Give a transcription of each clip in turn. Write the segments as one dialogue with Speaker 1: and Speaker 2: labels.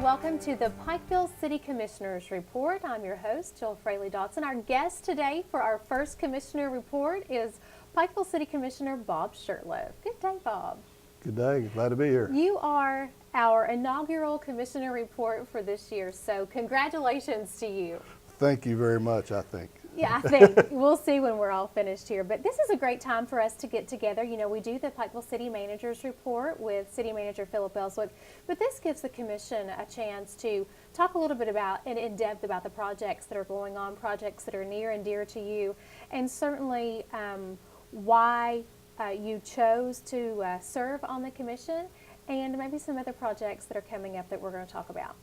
Speaker 1: welcome to the Pikeville City Commissioners Report. I'm your host, Jill Fraley-Dotson. Our guest today for our first Commissioner Report is Pikeville City Commissioner Bob Shurtleff. Good day, Bob.
Speaker 2: Good day. Glad to be here.
Speaker 1: You are our inaugural Commissioner Report for this year, so congratulations to you.
Speaker 2: Thank you very much, I think.
Speaker 1: Yeah, I think we'll see when we're all finished here. But this is a great time for us to get together. You know, we do the Pikeville City Managers Report with City Manager Philip Ellswick, but this gives the Commission a chance to talk a little bit about and in depth about the projects that are going on, projects that are near and dear to you, and certainly why you chose to serve on the Commission, and maybe some other projects that are coming up that we're going to talk about.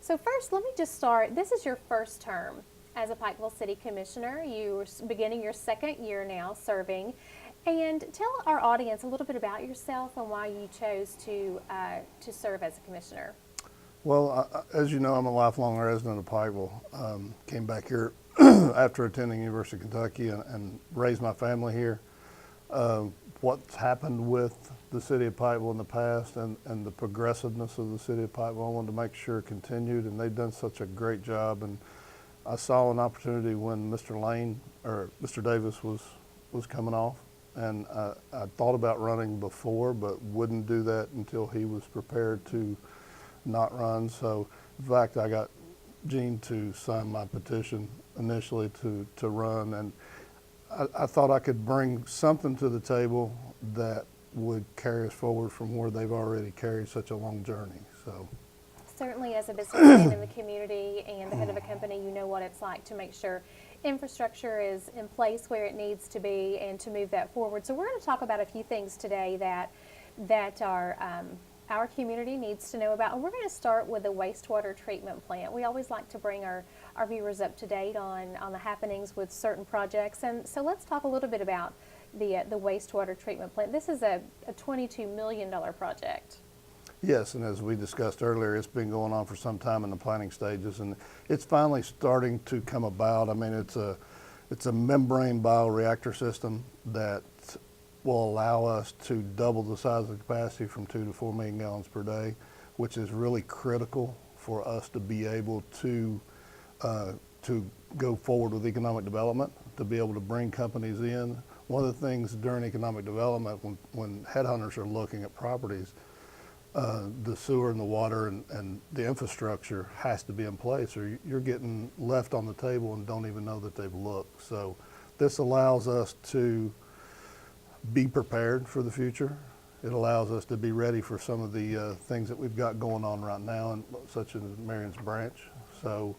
Speaker 1: So first, let me just start. This is your first term as a Pikeville City Commissioner. You're beginning your second year now serving. And tell our audience a little bit about yourself and why you chose to serve as a commissioner.
Speaker 2: Well, as you know, I'm a lifelong resident of Pikeville. Came back here after attending University of Kentucky and raised my family here. What's happened with the city of Pikeville in the past and the progressiveness of the city of Pikeville, I wanted to make sure continued, and they've done such a great job. And I saw an opportunity when Mr. Davis was coming off, and I thought about running before, but wouldn't do that until he was prepared to not run. So, in fact, I got Gene to sign my petition initially to run, and I thought I could bring something to the table that would carry us forward from where they've already carried such a long journey. So.
Speaker 1: Certainly, as a businessman in the community and the head of a company, you know what it's like to make sure infrastructure is in place where it needs to be and to move that forward. So we're going to talk about a few things today that our community needs to know about. And we're going to start with the wastewater treatment plant. We always like to bring our viewers up to date on the happenings with certain projects. And so let's talk a little bit about the wastewater treatment plant. This is a $22 million project.
Speaker 2: Yes, and as we discussed earlier, it's been going on for some time in the planning stages, and it's finally starting to come about. I mean, it's a membrane bioreactor system that will allow us to double the size of the capacity from 2 to 4 million gallons per day, which is really critical for us to be able to go forward with economic development, to be able to bring companies in. One of the things during economic development, when headhunters are looking at properties, the sewer and the water and the infrastructure has to be in place, or you're getting left on the table and don't even know that they've looked. So this allows us to be prepared for the future. It allows us to be ready for some of the things that we've got going on right now, such as Marion's Branch. So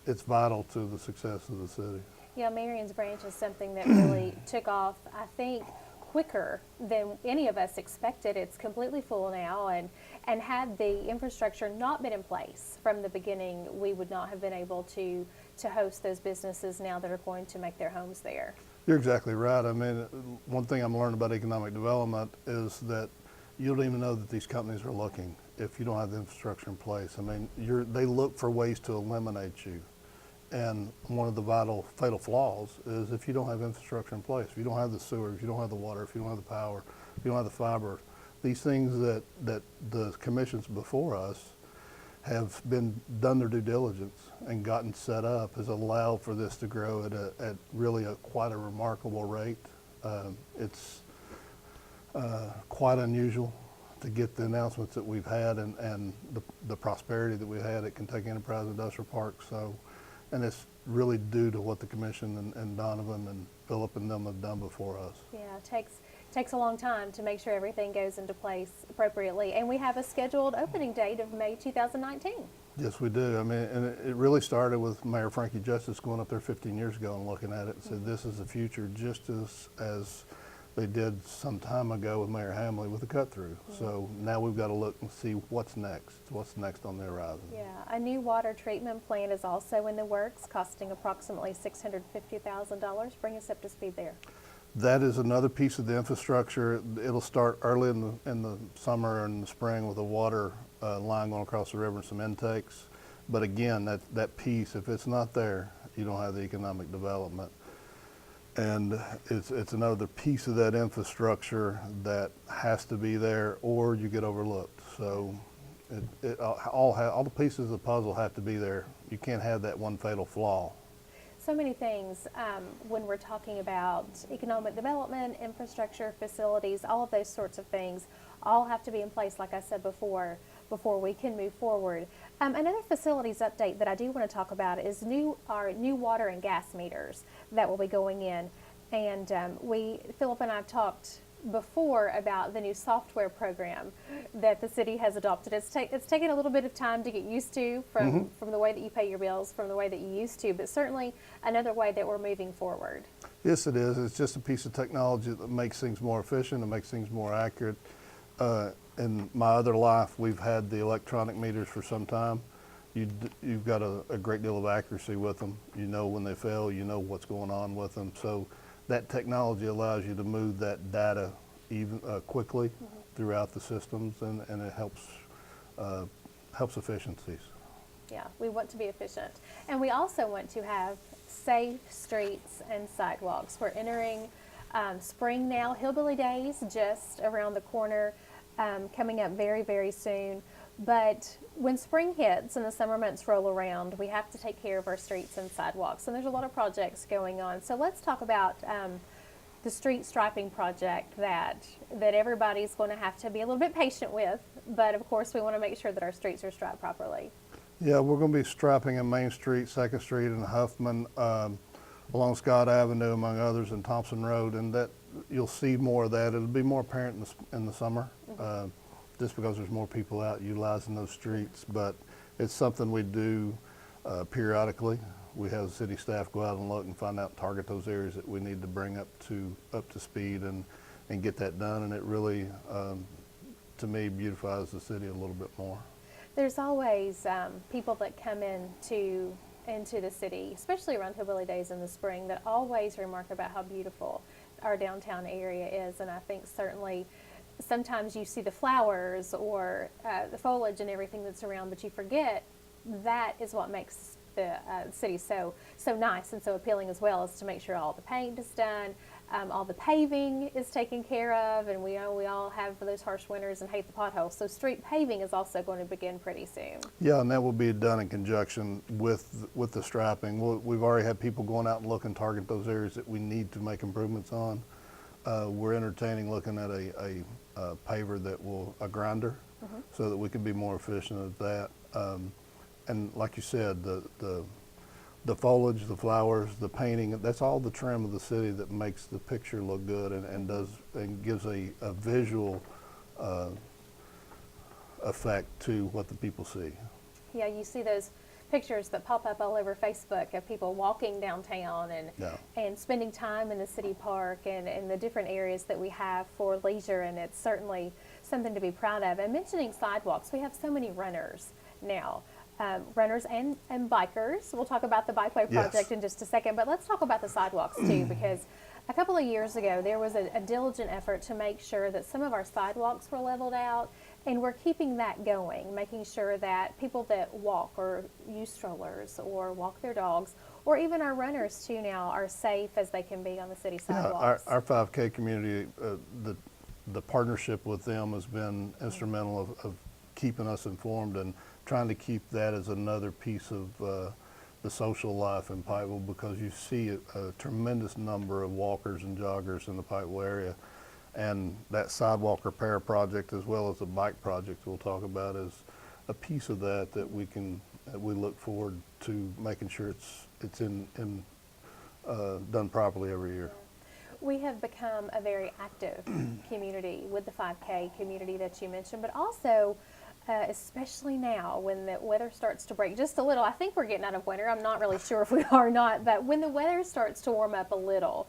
Speaker 2: it's vital to the success of the city.
Speaker 1: Yeah, Marion's Branch is something that really took off, I think, quicker than any of us expected. It's completely full now, and had the infrastructure not been in place from the beginning, we would not have been able to host those businesses now that are going to make their homes there.
Speaker 2: You're exactly right. I mean, one thing I'm learning about economic development is that you don't even know that these companies are looking if you don't have the infrastructure in place. I mean, they look for ways to eliminate you. And one of the fatal flaws is if you don't have infrastructure in place, if you don't have the sewer, if you don't have the water, if you don't have the power, if you don't have the fiber, these things that the commissions before us have done their due diligence and gotten set up has allowed for this to grow at really quite a remarkable rate. It's quite unusual to get the announcements that we've had and the prosperity that we've had at Kentucky Enterprise Industrial Park. So. And it's really due to what the commission and Donovan and Philip and them have done before us.
Speaker 1: Yeah, it takes a long time to make sure everything goes into place appropriately. And we have a scheduled opening date of May 2019.
Speaker 2: Yes, we do. I mean, and it really started with Mayor Frankie Justice going up there 15 years ago and looking at it and said, this is the future, just as they did some time ago with Mayor Hamley with the cut-through. So now we've got to look and see what's next on the horizon.
Speaker 1: Yeah, a new water treatment plant is also in the works, costing approximately $650,000. Bring us up to speed there.
Speaker 2: That is another piece of the infrastructure. It'll start early in the summer and the spring with a water line going across the river and some intakes. But again, that piece, if it's not there, you don't have the economic development. And it's another piece of that infrastructure that has to be there or you get overlooked. So All the pieces of the puzzle have to be there. You can't have that one fatal flaw.
Speaker 1: So many things when we're talking about economic development, infrastructure, facilities, all of those sorts of things all have to be in place, like I said before we can move forward. Another facilities update that I do want to talk about is our new water and gas meters that will be going in. And Philip and I have talked before about the new software program that the city has adopted. It's taken a little bit of time to get used to from the way that you pay your bills, from the way that you used to, but certainly another way that we're moving forward.
Speaker 2: Yes, it is. It's just a piece of technology that makes things more efficient and makes things more accurate. In my other life, we've had the electronic meters for some time. You've got a great deal of accuracy with them. You know when they fail, you know what's going on with them. So that technology allows you to move that data even quickly throughout the systems, and it helps efficiencies.
Speaker 1: Yeah, we want to be efficient. And we also want to have safe streets and sidewalks. We're entering spring now. Hillbilly Days just around the corner, coming up very, very soon. But when spring hits and the summer months roll around, we have to take care of our streets and sidewalks. And there's a lot of projects going on. So let's talk about the street striping project that everybody's going to have to be a little bit patient with. But of course, we want to make sure that our streets are striped properly.
Speaker 2: Yeah, we're going to be striping in Main Street, 2nd Street, and Huffman, along Scott Avenue, among others, and Thompson Road. And that you'll see more of that. It'll be more apparent in the summer. Just because there's more people out utilizing those streets, but it's something we do periodically. We have city staff go out and look and find out, target those areas that we need to bring up to speed and get that done. And it really, to me, beautifies the city a little bit more.
Speaker 1: There's always people that come into the city, especially around Hillbilly Days in the spring, that always remark about how beautiful our downtown area is, and I think certainly sometimes you see the flowers or the foliage and everything that's around, but you forget that is what makes the city so nice and so appealing as well, is to make sure all the paint is done, all the paving is taken care of, and we all have those harsh winters and hate the potholes. So street paving is also going to begin pretty soon.
Speaker 2: Yeah, and that will be done in conjunction with the striping. We've already had people going out and look and target those areas that we need to make improvements on. We're entertaining looking at a paver that will, a grinder, so that we can be more efficient at that. And like you said, the foliage, the flowers, the painting, that's all the trim of the city that makes the picture look good and gives a visual effect to what the people see.
Speaker 1: Yeah, you see those pictures that pop up all over Facebook of people walking downtown and spending time in the city park and the different areas that we have for leisure, and it's certainly something to be proud of. And mentioning sidewalks, we have so many runners now. Runners and bikers. We'll talk about the Bikeway project in just a second, but let's talk about the sidewalks too, because a couple of years ago there was a diligent effort to make sure that some of our sidewalks were leveled out, and we're keeping that going, making sure that people that walk or use strollers or walk their dogs, or even our runners too now, are safe as they can be on the city sidewalks.
Speaker 2: Our 5K community, the partnership with them has been instrumental of keeping us informed and trying to keep that as another piece of the social life in Pikeville, because you see a tremendous number of walkers and joggers in the Pikeville area. And that sidewalk repair project, as well as the bike project we'll talk about, is a piece of that we look forward to making sure it's done properly every year.
Speaker 1: We have become a very active community with the 5K community that you mentioned, but also especially now when the weather starts to break just a little. I think we're getting out of winter. I'm not really sure if we are or not, but when the weather starts to warm up a little,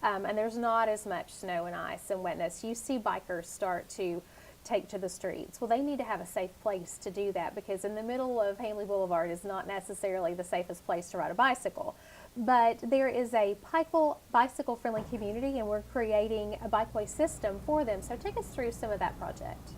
Speaker 1: and there's not as much snow and ice and wetness, you see bikers start to take to the streets. Well, they need to have a safe place to do that, because in the middle of Hanley Boulevard is not necessarily the safest place to ride a bicycle. But there is a Pikeville bicycle-friendly community, and we're creating a bikeway system for them. So take us through some of that project.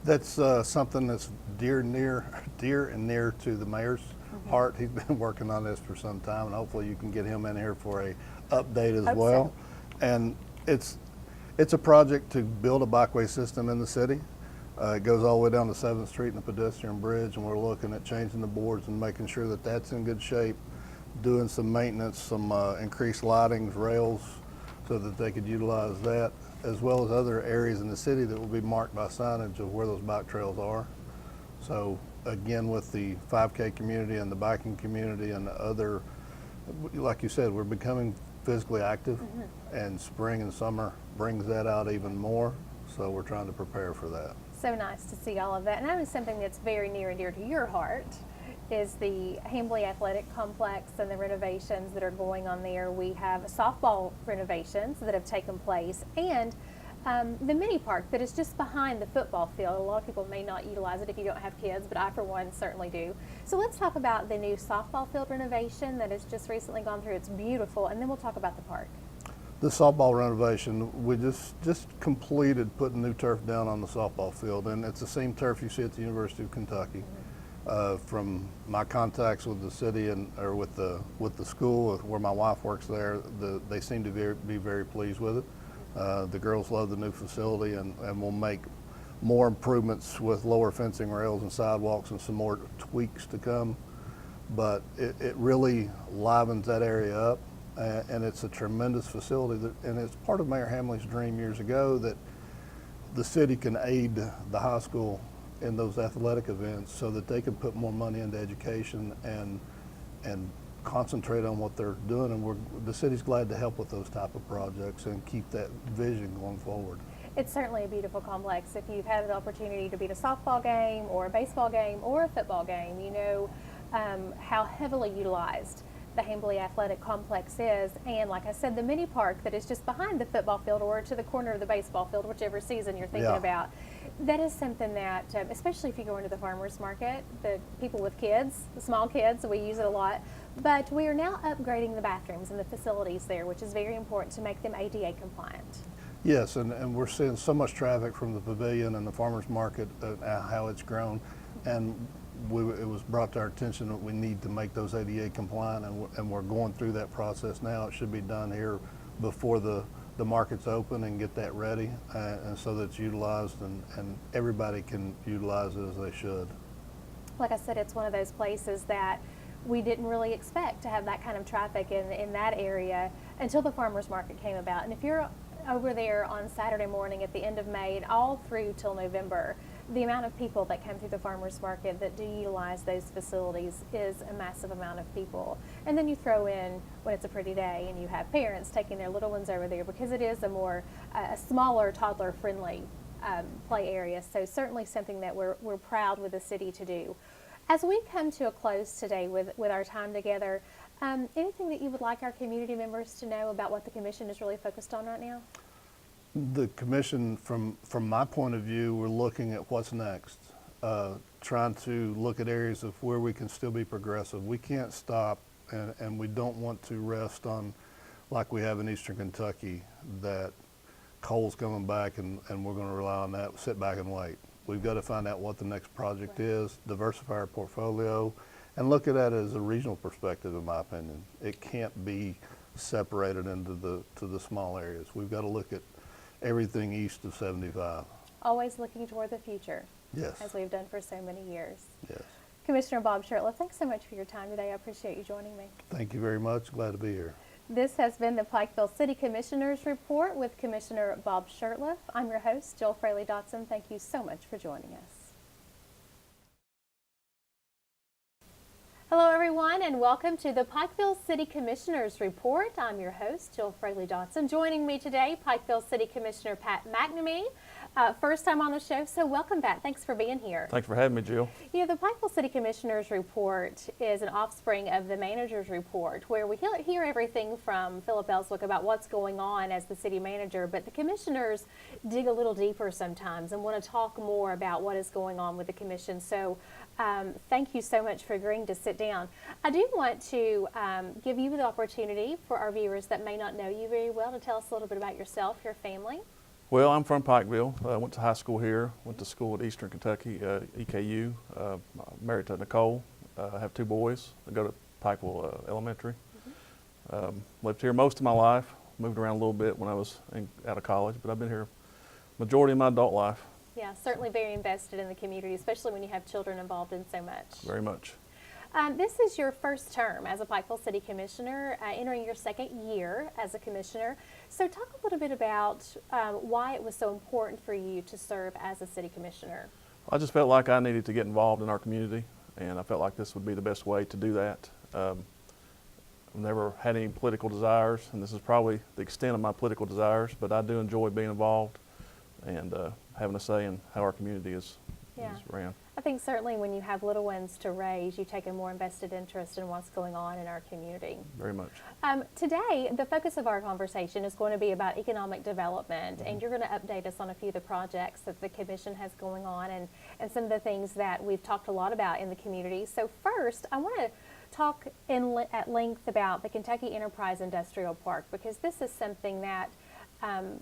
Speaker 2: That's something that's dear and near to the mayor's heart. He's been working on this for some time, and hopefully you can get him in here for a update as well.
Speaker 1: So.
Speaker 2: And it's a project to build a bikeway system in the city. It goes all the way down to 7th Street and the pedestrian bridge, and we're looking at changing the boards and making sure that that's in good shape, doing some maintenance, some increased lightings, rails, so that they could utilize that, as well as other areas in the city that will be marked by signage of where those bike trails are. So again, with the 5K community and the biking community and the other, like you said, we're becoming physically active, and spring and summer brings that out even more. So we're trying to prepare for that.
Speaker 1: So nice to see all of that. And I know something that's very near and dear to your heart is the Hambly Athletic Complex and the renovations that are going on there. We have softball renovations that have taken place, and the mini park that is just behind the football field. A lot of people may not utilize it if you don't have kids, but I, for one, certainly do. So let's talk about the new softball field renovation that has just recently gone through. It's beautiful, and then we'll talk about the park.
Speaker 2: The softball renovation, we just completed putting new turf down on the softball field, and it's the same turf you see at the University of Kentucky. From my contacts with the city or with the school where my wife works there, they seem to be very pleased with it. The girls love the new facility, and we'll make more improvements with lower fencing rails and sidewalks and some more tweaks to come. But it really livens that area up. And it's a tremendous facility, and it's part of Mayor Hambly's dream years ago that the city can aid the high school in those athletic events so that they can put more money into education and concentrate on what they're doing. And the city's glad to help with those type of projects and keep that vision going forward.
Speaker 1: It's certainly a beautiful complex. If you've had the opportunity to be at a softball game or a baseball game or a football game, you know how heavily utilized the Hambly Athletic Complex is. And like I said, the mini park that is just behind the football field or to the corner of the baseball field, whichever season you're thinking about, that is something that, especially if you go into the farmers market, the people with kids, the small kids, we use it a lot. But we are now upgrading the bathrooms and the facilities there, which is very important to make them ADA compliant.
Speaker 2: Yes, and we're seeing so much traffic from the pavilion and the farmers market, how it's grown. And it was brought to our attention that we need to make those ADA compliant, and we're going through that process now. It should be done here before the market's open and get that ready, and so that it's utilized and everybody can utilize it as they should.
Speaker 1: Like I said, it's one of those places that we didn't really expect to have that kind of traffic in that area until the farmers market came about. And if you're over there on Saturday morning at the end of May and all through till November, the amount of people that come through the farmers market that do utilize those facilities is a massive amount of people. And then you throw in when it's a pretty day and you have parents taking their little ones over there, because it is a smaller toddler friendly play area. So certainly something that we're proud with the city to do. As we come to a close today with our time together, anything that you would like our community members to know about what the commission is really focused on right now?
Speaker 2: The commission, from my point of view, we're looking at what's next, trying to look at areas of where we can still be progressive. We can't stop, and we don't want to rest on, like we have in Eastern Kentucky, that coal's coming back and we're going to rely on that, sit back and wait. We've got to find out what the next project is, diversify our portfolio, and look at that as a regional perspective, in my opinion. It can't be separated into the small areas. We've got to look at everything east of 75.
Speaker 1: Always looking toward the future.
Speaker 2: Yes.
Speaker 1: As we've done for so many years.
Speaker 2: Yes.
Speaker 1: Commissioner Bob Shurtleff, thanks so much for your time today. I appreciate you joining me.
Speaker 2: Thank you very much. Glad to be here.
Speaker 1: This has been the Pikeville City Commissioners Report with Commissioner Bob Shurtleff. I'm your host, Jill Fraley-Dotson. Thank you so much for joining us. Hello everyone, and welcome to the Pikeville City Commissioners Report. I'm your host, Jill Fraley-Dotson. Joining me today, Pikeville City Commissioner Pat McNamee. First time on the show, so welcome, Pat. Thanks for being here.
Speaker 3: Thanks for having me, Jill.
Speaker 1: You know, the Pikeville City Commissioners Report is an offspring of the Manager's Report, where we hear everything from Philip Ellswick about what's going on as the city manager, but the commissioners dig a little deeper sometimes and want to talk more about what is going on with the commission. So thank you so much for agreeing to sit down. I do want to give you the opportunity for our viewers that may not know you very well to tell us a little bit about yourself, your family.
Speaker 3: Well, I'm from Pikeville. I went to high school here, went to school at Eastern Kentucky, EKU. Married to Nicole. I have two boys that go to Pikeville Elementary. Lived here most of my life. Moved around a little bit when I was out of college, but I've been here majority of my adult life.
Speaker 1: Yeah, certainly very invested in the community, especially when you have children involved in so much.
Speaker 3: Very much.
Speaker 1: This is your first term as a Pikeville City Commissioner, entering your second year as a commissioner. So talk a little bit about why it was so important for you to serve as a city commissioner.
Speaker 3: I just felt like I needed to get involved in our community, and I felt like this would be the best way to do that. I've never had any political desires, and this is probably the extent of my political desires, but I do enjoy being involved and having a say in how our community is ran.
Speaker 1: I think certainly when you have little ones to raise, you take a more invested interest in what's going on in our community.
Speaker 3: Very much.
Speaker 1: Today, the focus of our conversation is going to be about economic development, and you're going to update us on a few of the projects that the Commission has going on and some of the things that we've talked a lot about in the community. So first, I want to talk at length about the Kentucky Enterprise Industrial Park, because this is something that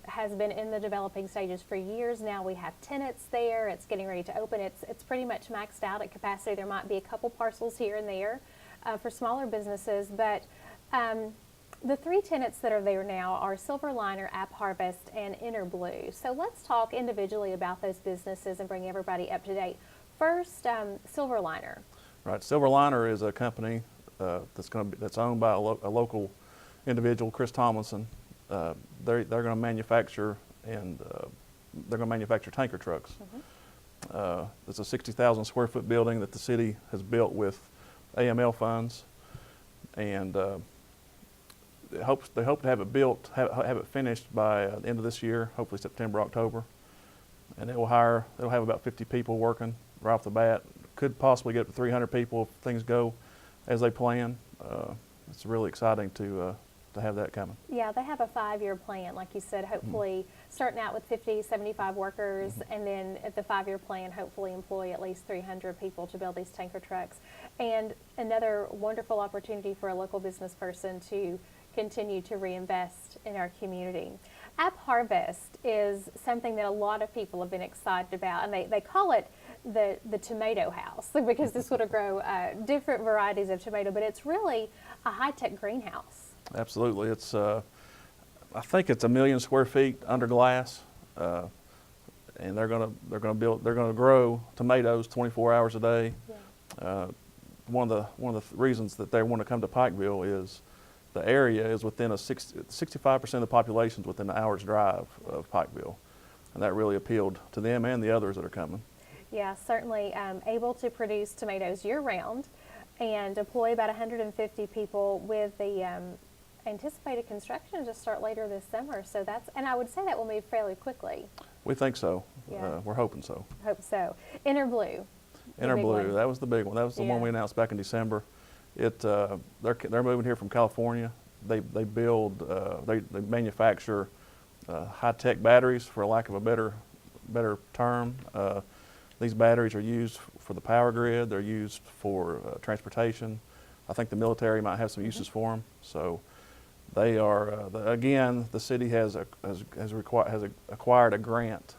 Speaker 1: has been in the developing stages for years now. We have tenants there. It's getting ready to open. It's pretty much maxed out at capacity. There might be a couple parcels here and there for smaller businesses, but the three tenants that are there now are Silverliner, App Harvest, and Blue. So let's talk individually about those businesses and bring everybody up to date. First, Silverliner.
Speaker 3: Right. Silverliner is a company that's owned by a local individual, Chris Tomlinson. They're going to manufacture tanker trucks. It's a 60,000 square foot building that the city has built with AML funds, and they hope to have it built, have it finished by the end of this year, hopefully September, October. And they'll have about 50 people working right off the bat. Could possibly get up to 300 people if things go as they plan. It's really exciting to have that coming.
Speaker 1: Yeah, they have a 5-year plan, like you said, hopefully starting out with 50, 75 workers, and then at the 5-year plan, hopefully employ at least 300 people to build these tanker trucks. And another wonderful opportunity for a local business person to continue to reinvest in our community. App Harvest is something that a lot of people have been excited about, and they call it the tomato house because this would grow different varieties of tomato, but it's really a high-tech greenhouse.
Speaker 3: Absolutely. It's I think it's 1 million square feet under glass, and they're going to grow tomatoes 24 hours a day.
Speaker 1: Yeah.
Speaker 3: One of the reasons that they want to come to Pikeville is the area is within 65% of the population is within an hour's drive of Pikeville, and that really appealed to them and the others that are coming.
Speaker 1: Yeah, certainly able to produce tomatoes year-round and employ about 150 people with the anticipated construction to start later this summer. So and I would say that will move fairly quickly.
Speaker 3: We think so.
Speaker 1: Yeah.
Speaker 3: We're hoping so.
Speaker 1: Hope so. Blue.
Speaker 3: Blue, that was the big one. That was the one we announced back in December. They're moving here from California. They manufacture high-tech batteries, for lack of a better term. These batteries are used for the power grid. They're used for transportation. I think the military might have some uses for them. So they are again. The city has acquired a grant,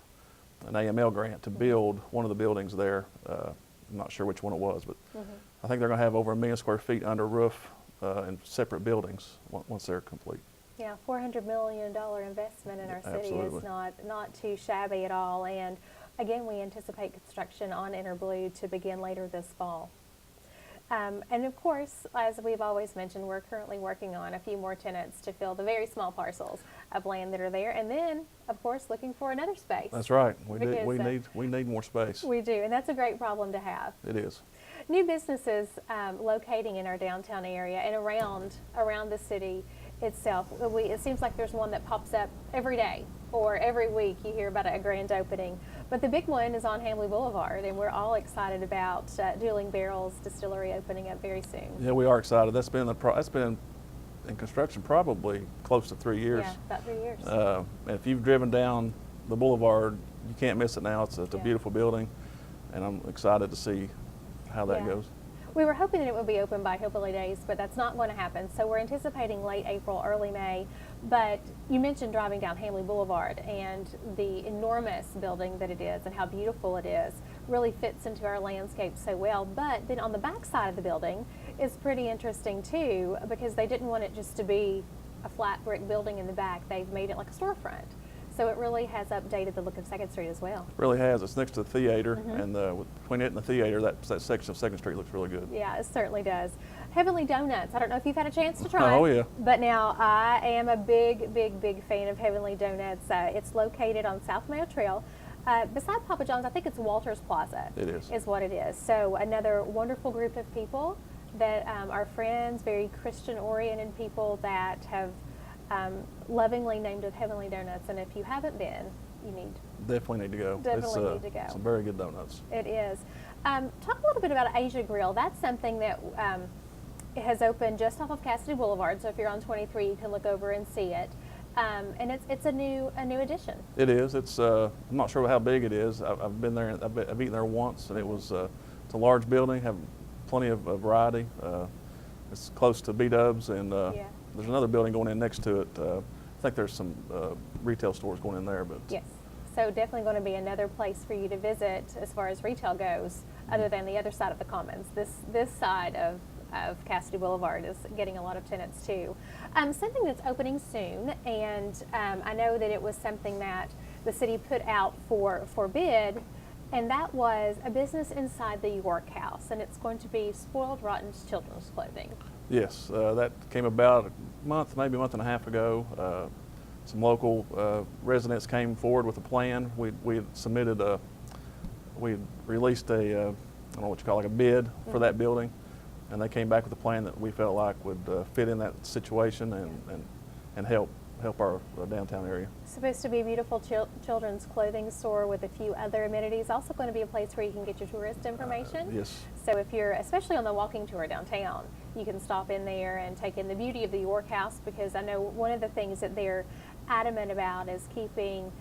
Speaker 3: an AML grant, to build one of the buildings there. I'm not sure which one it was, but I think they're going to have over 1 million square feet under roof in separate buildings once they're complete.
Speaker 1: Yeah, $400 million investment in our city
Speaker 3: Absolutely.
Speaker 1: is not too shabby at all. And again, we anticipate construction on Blue to begin later this fall. And of course, as we've always mentioned, we're currently working on a few more tenants to fill the very small parcels of land that are there, and then, of course, looking for another space.
Speaker 3: That's right. We need more space.
Speaker 1: We do, and that's a great problem to have.
Speaker 3: It is.
Speaker 1: New businesses locating in our downtown area and around the city itself. It seems like there's one that pops up every day or every week. You hear about a grand opening. But the big one is on Hamley Boulevard, and we're all excited about Dueling Barrels Distillery opening up very soon.
Speaker 3: Yeah, we are excited. That's been in construction probably close to 3 years.
Speaker 1: Yeah, about 3 years.
Speaker 3: And if you've driven down the boulevard, you can't miss it now. It's a beautiful building, and I'm excited to see how that goes.
Speaker 1: We were hoping that it would be open by Hillbilly Days, but that's not going to happen. So we're anticipating late April, early May. But you mentioned driving down Hamley Boulevard, and the enormous building that it is and how beautiful it is really fits into our landscape so well. But then on the back side of the building is pretty interesting too, because they didn't want it just to be a flat brick building in the back. They've made it like a storefront. So it really has updated the look of 2nd Street as well.
Speaker 3: Really has. It's next to the theater, and between it and the theater, that section of 2nd Street looks really good.
Speaker 1: Yeah, it certainly does. Heavenly Donuts. I don't know if you've had a chance to try.
Speaker 3: Oh, yeah.
Speaker 1: But now I am a big, big, big fan of Heavenly Donuts. It's located on South Mayo Trail. Beside Papa John's, I think it's Walters Plaza.
Speaker 3: It is.
Speaker 1: Is what it is. So another wonderful group of people that are friends, very Christian-oriented people that have lovingly named it Heavenly Donuts. And if you haven't been, you need.
Speaker 3: Definitely need to go.
Speaker 1: Definitely need to go.
Speaker 3: Some very good donuts.
Speaker 1: It is. Talk a little bit about Asia Grill. That's something that has opened just off of Cassidy Boulevard. So if you're on 23, you can look over and see it. And it's a new addition.
Speaker 3: It is. It's I'm not sure how big it is. I've been there. I've eaten there once, and it was it's a large building. Have plenty of variety. It's close to B-Dubs, and there's another building going in next to it. I think there's some retail stores going in there, but
Speaker 1: Yes. So definitely going to be another place for you to visit as far as retail goes, other than the other side of the Commons. This side of Cassidy Boulevard is getting a lot of tenants too. Something that's opening soon, and I know that it was something that the city put out for bid, and that was a business inside the York House, and it's going to be Spoiled Rotten Children's Clothing.
Speaker 3: yes, that came about a month, maybe a month and a half ago. Some local residents came forward with a plan. We had submitted we released a, I don't know what you call it, like a bid for that building, and they came back with a plan that we felt like would fit in that situation and help our downtown area.
Speaker 1: Supposed to be a beautiful children's clothing store with a few other amenities. Also going to be a place where you can get your tourist information.
Speaker 3: Yes.
Speaker 1: So if you're, especially on the walking tour downtown, you can stop in there and take in the beauty of the York House, because I know one of the things that they're adamant about is keeping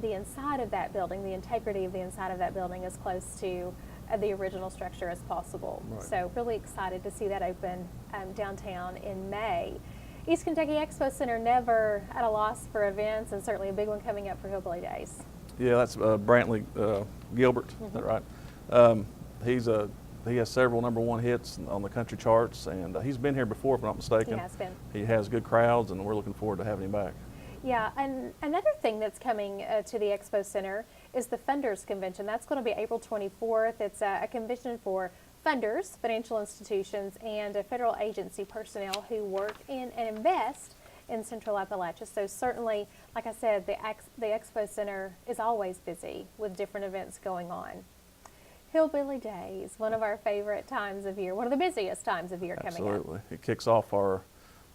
Speaker 1: the inside of that building, the integrity of the inside of that building, as close to the original structure as possible.
Speaker 3: Right.
Speaker 1: So really excited to see that open downtown in May. East Kentucky Expo Center, never at a loss for events, and certainly a big one coming up for Hillbilly Days.
Speaker 3: Yeah, that's Brantley Gilbert. Is that right? He has several #1 hits on the country charts, and he's been here before, if I'm not mistaken.
Speaker 1: He has been.
Speaker 3: He has good crowds, and we're looking forward to having him back.
Speaker 1: Yeah, and another thing that's coming to the Expo Center is the Funders Convention. That's going to be April 24th. It's a convention for funders, financial institutions, and federal agency personnel who work in and invest in Central Appalachia. So certainly, like I said, the Expo Center is always busy with different events going on. Hillbilly Days, one of our favorite times of year, one of the busiest times of year coming up.
Speaker 3: Absolutely. It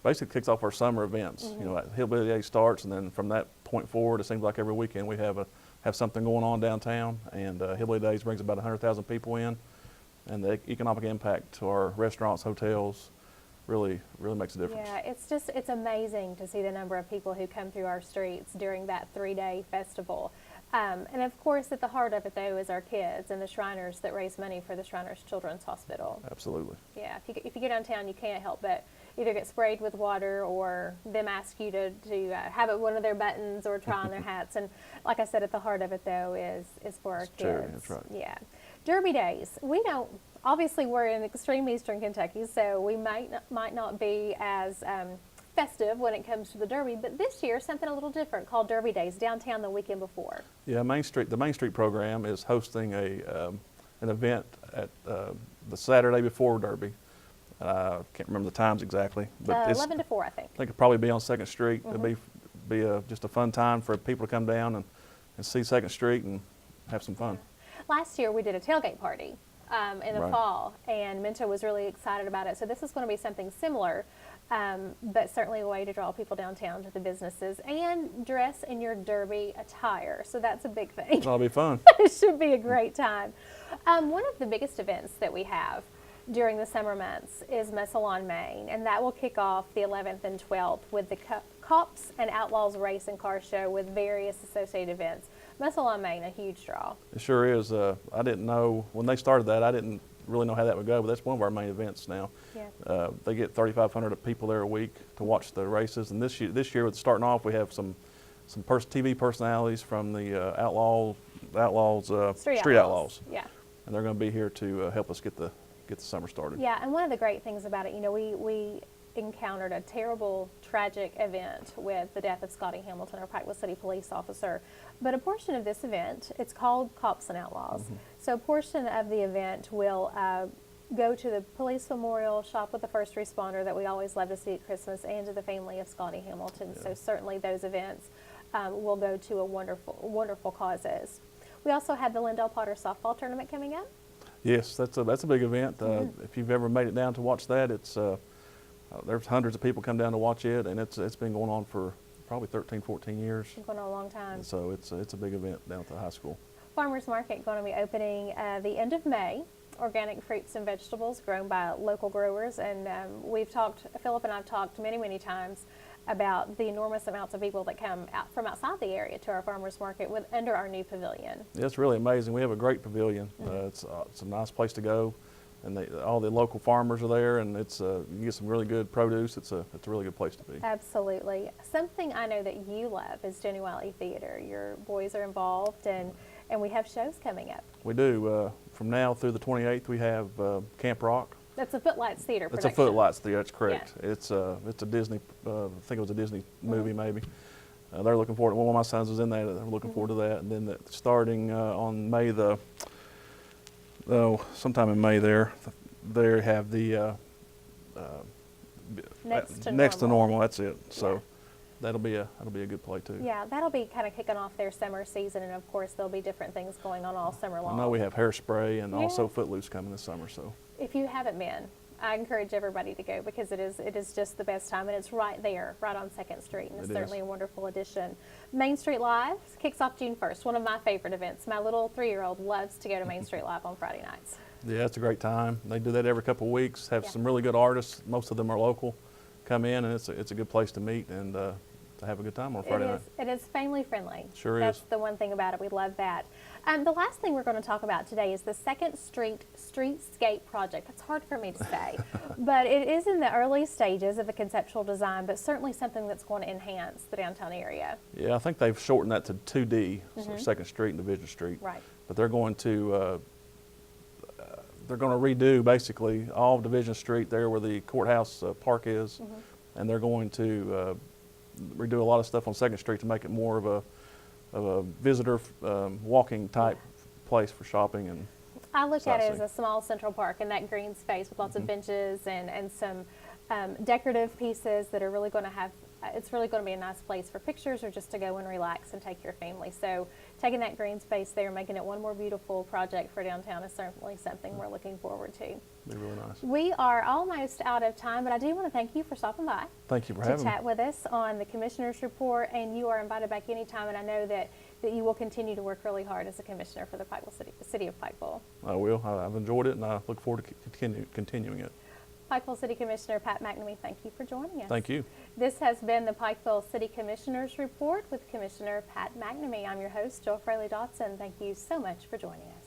Speaker 3: basically kicks off our summer events. You know, Hillbilly Day starts, and then from that point forward, it seems like every weekend we have something going on downtown, and Hillbilly Days brings about 100,000 people in, and the economic impact to our restaurants, hotels, really makes a difference.
Speaker 1: Yeah, it's amazing to see the number of people who come through our streets during that 3-day festival. And of course, at the heart of it, though, is our kids and the Shriners that raise money for the Shriners Children's Hospital.
Speaker 3: Absolutely.
Speaker 1: Yeah, if you go downtown, you can't help but either get sprayed with water or them ask you to have it one of their buttons or try on their hats. And like I said, at the heart of it, though, is for our
Speaker 3: It's
Speaker 1: kids.
Speaker 3: charity, that's right.
Speaker 1: Yeah. Derby Days. We don't, obviously, we're in extreme eastern Kentucky, so we might not be as festive when it comes to the Derby, but this year something a little different called Derby Days downtown the weekend before.
Speaker 3: Yeah, the Main Street program is hosting an event at the Saturday before Derby. I can't remember the times exactly, but
Speaker 1: 11 to 4, I think.
Speaker 3: I think it'll probably be on 2nd Street. It'll be just a fun time for people to come down and see 2nd Street and have some fun.
Speaker 1: Last year we did a tailgate party in the
Speaker 3: Right.
Speaker 1: fall, and Minto was really excited about it. So this is going to be something similar, but certainly a way to draw people downtown to the businesses and dress in your Derby attire. So that's a big thing.
Speaker 3: That'll be fun.
Speaker 1: It should be a great time. One of the biggest events that we have during the summer months is Muscle on Main, and that will kick off the 11th and 12th with the Cops and Outlaws Race and Car Show with various associated events. Muscle on Main, a huge draw.
Speaker 3: It sure is. I didn't know, when they started that, I didn't really know how that would go, but that's one of our main events now.
Speaker 1: Yeah.
Speaker 3: They get 3,500 people there a week to watch the races, and this year with starting off, we have some TV personalities from the Street Outlaws,
Speaker 1: Yeah.
Speaker 3: and they're going to be here to help us get the summer started.
Speaker 1: Yeah, and one of the great things about it, you know, we encountered a terrible, tragic event with the death of Scotty Hamilton, our Pikeville City police officer. But a portion of this event, it's called Cops and Outlaws. So a portion of the event will go to the police memorial, shop with the first responder that we always love to see at Christmas, and to the family of Scotty Hamilton. So certainly those events will go to a wonderful causes. We also have the Lindell Potter softball tournament coming up.
Speaker 3: Yes, that's a big event. If you've ever made it down to watch that, it's there's hundreds of people come down to watch it, and it's been going on for probably 13, 14 years.
Speaker 1: It's been going on a long time.
Speaker 3: So it's a big event down at the high school.
Speaker 1: Farmers Market going to be opening the end of May. Organic fruits and vegetables grown by local growers, and Philip and I've talked many times about the enormous amounts of people that come out from outside the area to our farmers market under our new pavilion.
Speaker 3: Yeah, it's really amazing. We have a great pavilion. It's a nice place to go, and all the local farmers are there, and you can get some really good produce. It's a really good place to be.
Speaker 1: Absolutely. Something I know that you love is Jenny Wiley Theater. Your boys are involved, and we have shows coming up.
Speaker 3: We do. From now through the 28th, we have Camp Rock.
Speaker 1: That's a Footlights Theater production.
Speaker 3: It's a Footlights Theater, that's correct.
Speaker 1: Yeah.
Speaker 3: It's a Disney, I think it was a Disney movie maybe. They're looking forward to it. One of my sons was in that. They're looking forward to that. And then starting on May sometime in May they have the Next to Normal, that's it. So
Speaker 1: Yeah.
Speaker 3: that'll be a good play too.
Speaker 1: Yeah, that'll be kind of kicking off their summer season, and of course there'll be different things going on all summer long.
Speaker 3: I know we have Hairspray and also
Speaker 1: Yeah.
Speaker 3: Footloose coming this summer. So
Speaker 1: If you haven't been, I encourage everybody to go, because it is just the best time, and it's right there, right on 2nd Street, and it's
Speaker 3: It
Speaker 1: certainly
Speaker 3: is.
Speaker 1: a wonderful addition. Main Street Live kicks off June 1st, one of my favorite events. My little 3-year-old loves to go to Main Street Live on Friday nights.
Speaker 3: yeah, it's a great time. They do that every couple of weeks. Have
Speaker 1: Yeah.
Speaker 3: some really good artists. Most of them are local. Come in, and it's a good place to meet and to have a good time on Friday night.
Speaker 1: It is family friendly.
Speaker 3: Sure
Speaker 1: That's
Speaker 3: is.
Speaker 1: the one thing about it. We love that. The last thing we're going to talk about today is the 2nd Street Streetscape project. That's hard for me to say, but it is in the early stages of a conceptual design, but certainly something that's going to enhance the downtown area.
Speaker 3: Yeah, I think they've shortened that to 2D, so 2nd Street and Division Street.
Speaker 1: Right.
Speaker 3: But they're going to redo basically all of Division Street there where the courthouse park is, and they're going to redo a lot of stuff on 2nd Street to make it more of a visitor walking type place for shopping. And
Speaker 1: I look at it as
Speaker 3: sightseeing.
Speaker 1: a small central park in that green space with lots of benches and some decorative pieces that are really going to have, it's really going to be a nice place for pictures or just to go and relax and take your family. So taking that green space there, making it one more beautiful project for downtown is certainly something we're looking forward to.
Speaker 3: be really nice.
Speaker 1: We are almost out of time, but I do want to thank you for stopping by
Speaker 3: Thank you for
Speaker 1: to
Speaker 3: having me.
Speaker 1: chat with us on the Commissioner's Report, and you are invited back anytime, and I know that you will continue to work really hard as a commissioner for the City of Pikeville.
Speaker 3: I will. I've enjoyed it, and I look forward to continuing it.
Speaker 1: Pikeville City Commissioner Pat McNamee, thank you for joining us.
Speaker 3: Thank you.
Speaker 1: This has been the Pikeville City Commissioner's Report with Commissioner Pat McNamee. I'm your host, Joel Fraley Dotson. Thank you so much for joining us.